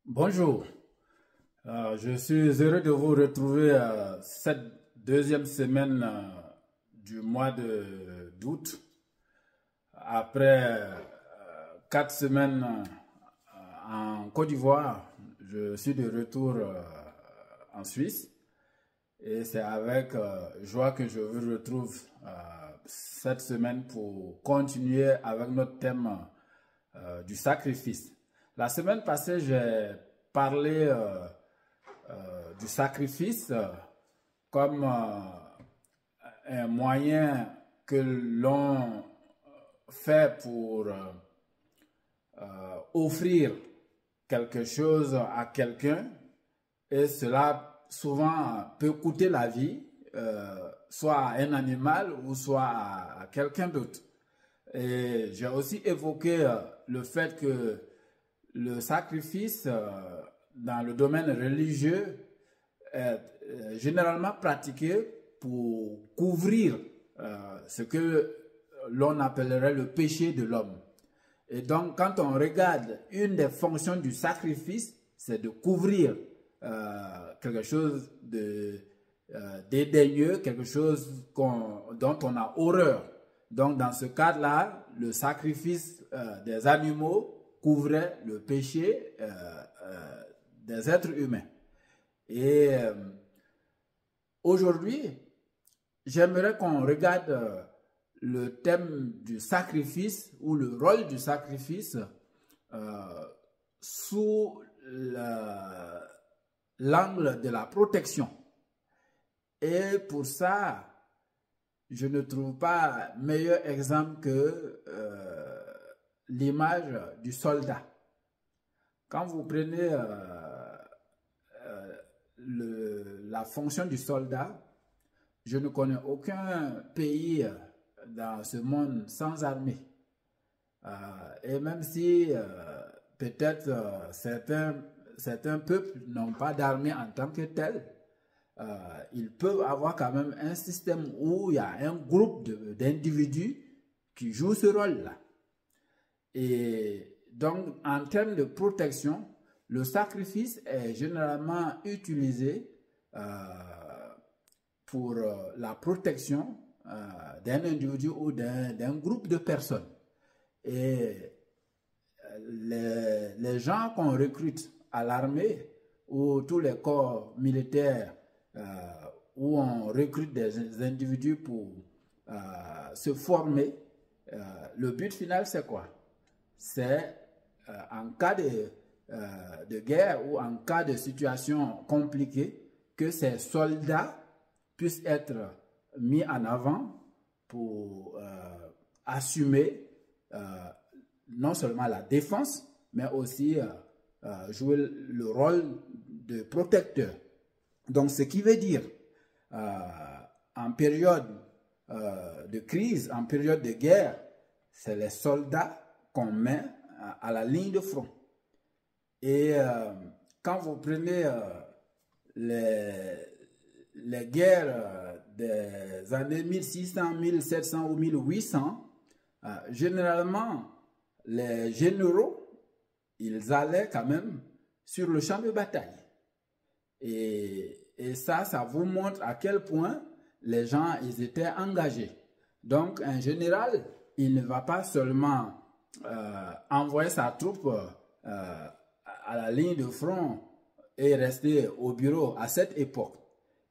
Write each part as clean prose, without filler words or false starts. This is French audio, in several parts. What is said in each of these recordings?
Bonjour, je suis heureux de vous retrouver cette deuxième semaine du mois d'août. Après 4 semaines en Côte d'Ivoire, je suis de retour en Suisse et c'est avec joie que je vous retrouve cette semaine pour continuer avec notre thème du sacrifice. La semaine passée, j'ai parlé du sacrifice comme un moyen que l'on fait pour offrir quelque chose à quelqu'un et cela souvent peut coûter la vie, soit à un animal ou soit à quelqu'un d'autre. Et j'ai aussi évoqué le fait que le sacrifice dans le domaine religieux est généralement pratiqué pour couvrir ce que l'on appellerait le péché de l'homme. Et donc, quand on regarde une des fonctions du sacrifice, c'est de couvrir quelque chose de dédaigneux, quelque chose dont on a horreur. Donc, dans ce cadre-là, le sacrifice des animaux couvrait le péché des êtres humains. Et aujourd'hui, j'aimerais qu'on regarde le thème du sacrifice ou le rôle du sacrifice sous l'angle de la protection. Et pour ça, je ne trouve pas meilleur exemple que l'image du soldat. Quand vous prenez la fonction du soldat, je ne connais aucun pays dans ce monde sans armée. Et même si peut-être certains peuples n'ont pas d'armée en tant que tel, ils peuvent avoir quand même un système où il y a un groupe d'individus qui jouent ce rôle-là. Et donc, en termes de protection, le sacrifice est généralement utilisé pour la protection d'un individu ou d'un groupe de personnes. Et les gens qu'on recrute à l'armée ou tous les corps militaires où on recrute des individus pour se former, le but final c'est quoi? C'est en cas de guerre ou en cas de situation compliquée que ces soldats puissent être mis en avant pour assumer non seulement la défense, mais aussi jouer le rôle de protecteur. Donc, ce qui veut dire, en période de crise, en période de guerre, c'est les soldats qu'on met à la ligne de front. Et quand vous prenez les guerres des années 1600, 1700 ou 1800, généralement, les généraux, ils allaient quand même sur le champ de bataille. Et ça vous montre à quel point les gens, ils étaient engagés. Donc, un général, il ne va pas seulement envoyer sa troupe à la ligne de front et rester au bureau à cette époque.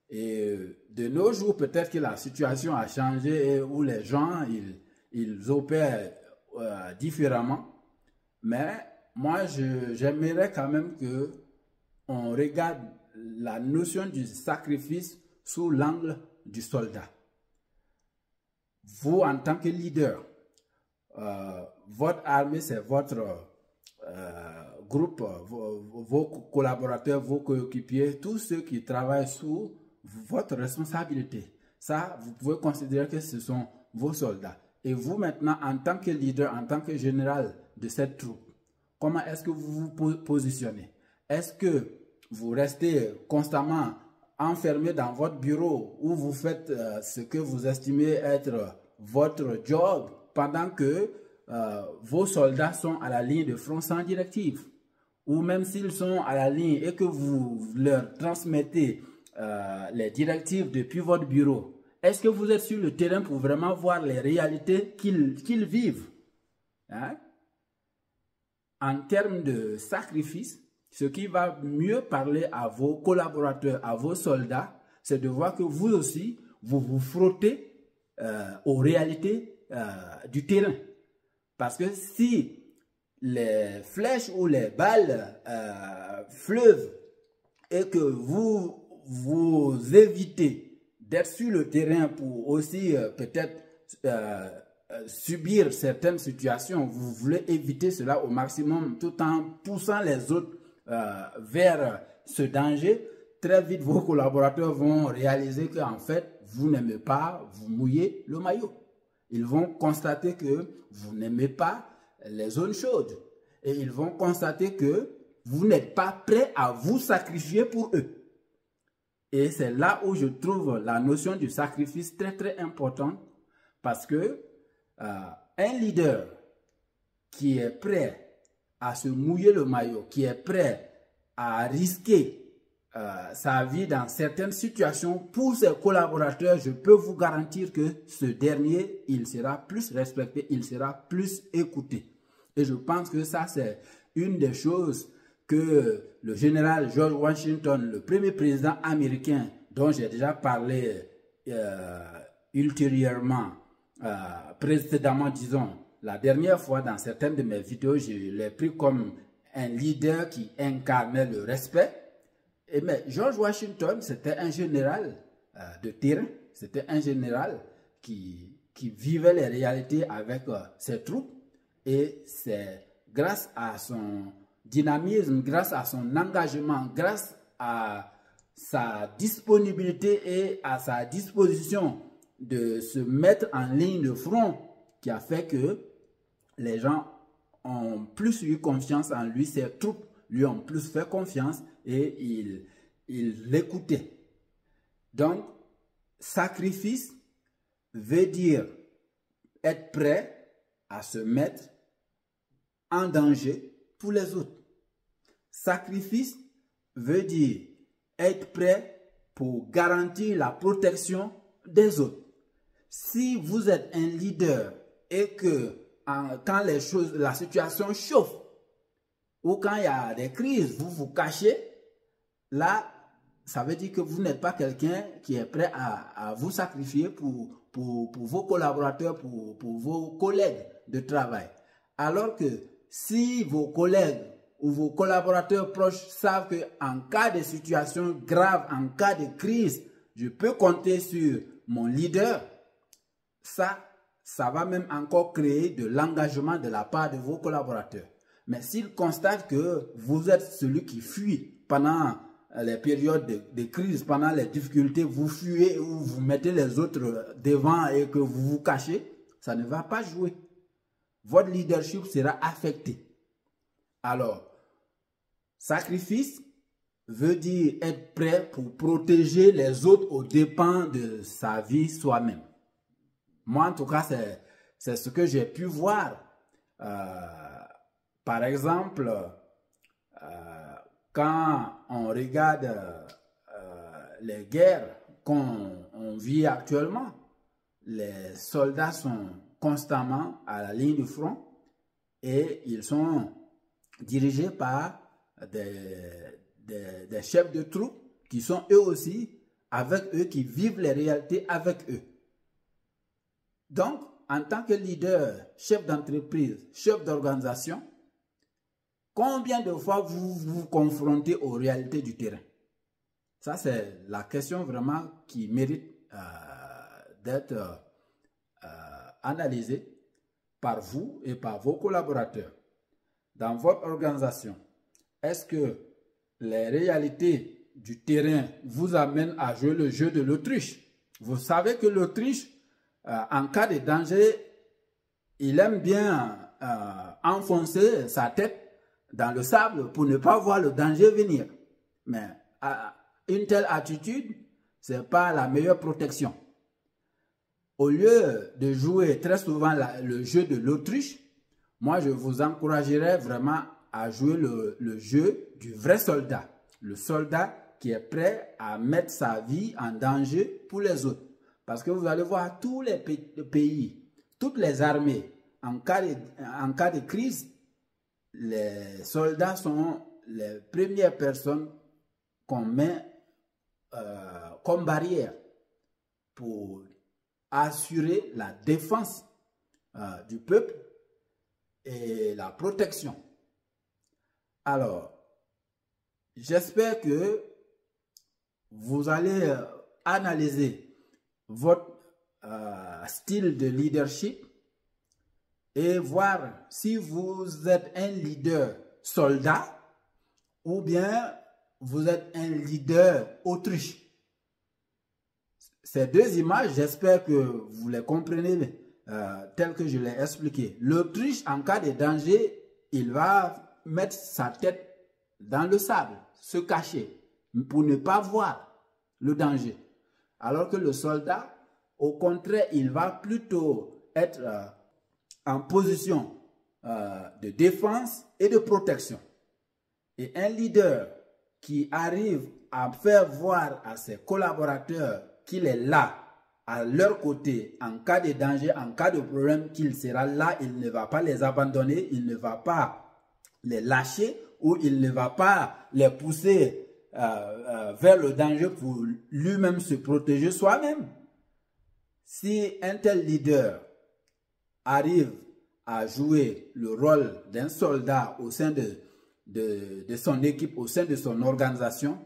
Et de nos jours, peut-être que la situation a changé et où les gens, ils opèrent différemment. Mais moi, j'aimerais quand même que on regarde la notion du sacrifice sous l'angle du soldat. Vous, en tant que leader, votre armée, c'est votre groupe, vos collaborateurs, vos coéquipiers, tous ceux qui travaillent sous votre responsabilité. Ça, vous pouvez considérer que ce sont vos soldats. Et vous maintenant, en tant que leader, en tant que général de cette troupe, comment est-ce que vous vous positionnez? Est-ce que vous restez constamment enfermé dans votre bureau où vous faites ce que vous estimez être votre job pendant que vos soldats sont à la ligne de front sans directive? Ou même s'ils sont à la ligne et que vous leur transmettez les directives depuis votre bureau, est-ce que vous êtes sur le terrain pour vraiment voir les réalités qu'ils vivent? Hein? En termes de sacrifice, ce qui va mieux parler à vos collaborateurs, à vos soldats, c'est de voir que vous aussi, vous vous frottez aux réalités du terrain. Parce que si les flèches ou les balles fleuvent et que vous évitez d'être sur le terrain pour aussi peut-être subir certaines situations, vous voulez éviter cela au maximum tout en poussant les autres vers ce danger, très vite vos collaborateurs vont réaliser qu'en fait, vous n'aimez pas vous mouiller le maillot. Ils vont constater que vous n'aimez pas les zones chaudes. Et ils vont constater que vous n'êtes pas prêt à vous sacrifier pour eux. Et c'est là où je trouve la notion du sacrifice très très importante, parce que un leader qui est prêt à se mouiller le maillot, qui est prêt à risquer sa vie dans certaines situations pour ses collaborateurs, je peux vous garantir que ce dernier, il sera plus respecté, il sera plus écouté. Et je pense que ça, c'est une des choses que le général George Washington, le premier président américain, dont j'ai déjà parlé ultérieurement, précédemment, disons, la dernière fois dans certaines de mes vidéos, je l'ai pris comme un leader qui incarnait le respect. Mais George Washington, c'était un général de terrain, c'était un général qui vivait les réalités avec ses troupes, et c'est grâce à son dynamisme, grâce à son engagement, grâce à sa disponibilité et à sa disposition de se mettre en ligne de front qui a fait que les gens ont plus eu confiance en lui, ses troupes lui ont plus fait confiance et il l'écoutait. Donc, sacrifice veut dire être prêt à se mettre en danger pour les autres. Sacrifice veut dire être prêt pour garantir la protection des autres. Si vous êtes un leader et que quand la situation chauffe ou quand il y a des crises, vous vous cachez, là, ça veut dire que vous n'êtes pas quelqu'un qui est prêt à vous sacrifier pour vos collaborateurs, pour vos collègues de travail. Alors que si vos collègues ou vos collaborateurs proches savent qu'en cas de situation grave, en cas de crise, je peux compter sur mon leader, ça va même encore créer de l'engagement de la part de vos collaborateurs. Mais s'ils constatent que vous êtes celui qui fuit pendant les périodes de crise, pendant les difficultés, vous fuyez ou vous mettez les autres devant et que vous vous cachez, ça ne va pas jouer. Votre leadership sera affecté. Alors, sacrifice veut dire être prêt pour protéger les autres aux dépens de sa vie soi-même. Moi, en tout cas, c'est ce que j'ai pu voir. Par exemple, quand on regarde les guerres qu'on vit actuellement, les soldats sont constamment à la ligne du front et ils sont dirigés par des chefs de troupes qui sont eux aussi avec eux, qui vivent les réalités avec eux. Donc, en tant que leader, chef d'entreprise, chef d'organisation, combien de fois vous vous confrontez aux réalités du terrain? Ça, c'est la question vraiment qui mérite d'être analysée par vous et par vos collaborateurs. Dans votre organisation, est-ce que les réalités du terrain vous amènent à jouer le jeu de l'autruche? Vous savez que l'autruche, en cas de danger, il aime bien enfoncer sa tête dans le sable pour ne pas voir le danger venir. Mais une telle attitude, ce n'est pas la meilleure protection. Au lieu de jouer très souvent le jeu de l'autruche, moi je vous encouragerais vraiment à jouer le jeu du vrai soldat. Le soldat qui est prêt à mettre sa vie en danger pour les autres. Parce que vous allez voir tous les pays, toutes les armées, en cas de crise, les soldats sont les premières personnes qu'on met comme barrière pour assurer la défense du peuple et la protection. Alors, j'espère que vous allez analyser votre style de leadership et voir si vous êtes un leader soldat ou bien vous êtes un leader autruche. Ces deux images, j'espère que vous les comprenez telles que je l'ai expliqué. L'autruche, en cas de danger, il va mettre sa tête dans le sable, se cacher pour ne pas voir le danger. Alors que le soldat, au contraire, il va plutôt être en position de défense et de protection. Et un leader qui arrive à faire voir à ses collaborateurs qu'il est là, à leur côté, en cas de danger, en cas de problème, qu'il sera là, il ne va pas les abandonner, il ne va pas les lâcher ou il ne va pas les pousser vers le danger pour lui-même se protéger soi-même. Si un tel leader arrive à jouer le rôle d'un soldat au sein de son équipe, au sein de son organisation,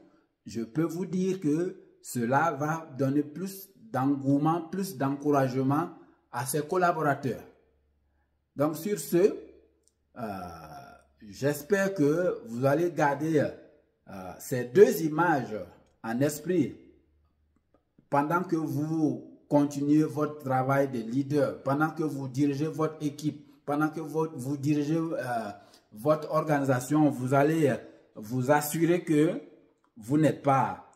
je peux vous dire que cela va donner plus d'engouement, plus d'encouragement à ses collaborateurs. Donc sur ce, j'espère que vous allez garder ces deux images en esprit pendant que vous continuez votre travail de leader, pendant que vous dirigez votre équipe, pendant que vous dirigez votre organisation. Vous allez vous assurer que vous n'êtes pas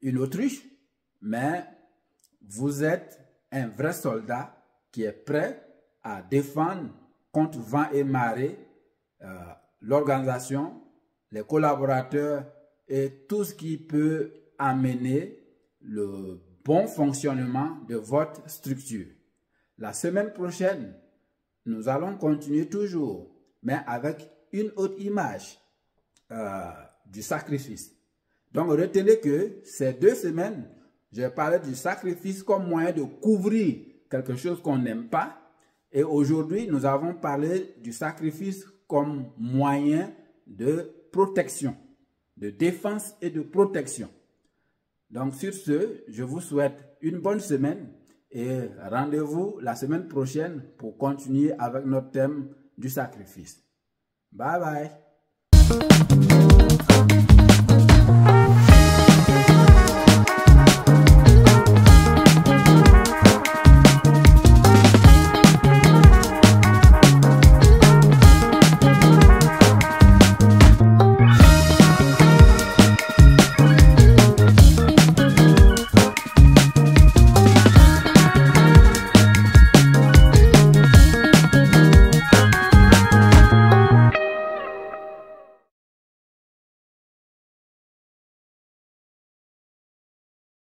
une autruche, mais vous êtes un vrai soldat qui est prêt à défendre contre vent et marée l'organisation, les collaborateurs et tout ce qui peut amener le bon fonctionnement de votre structure. La semaine prochaine, nous allons continuer toujours, mais avec une autre image du sacrifice. Donc, retenez que ces 2 semaines, je parlais du sacrifice comme moyen de couvrir quelque chose qu'on n'aime pas. Et aujourd'hui, nous avons parlé du sacrifice comme moyen de protection, de défense et de protection. Donc, sur ce, je vous souhaite une bonne semaine et rendez-vous la semaine prochaine pour continuer avec notre thème du sacrifice. Bye bye.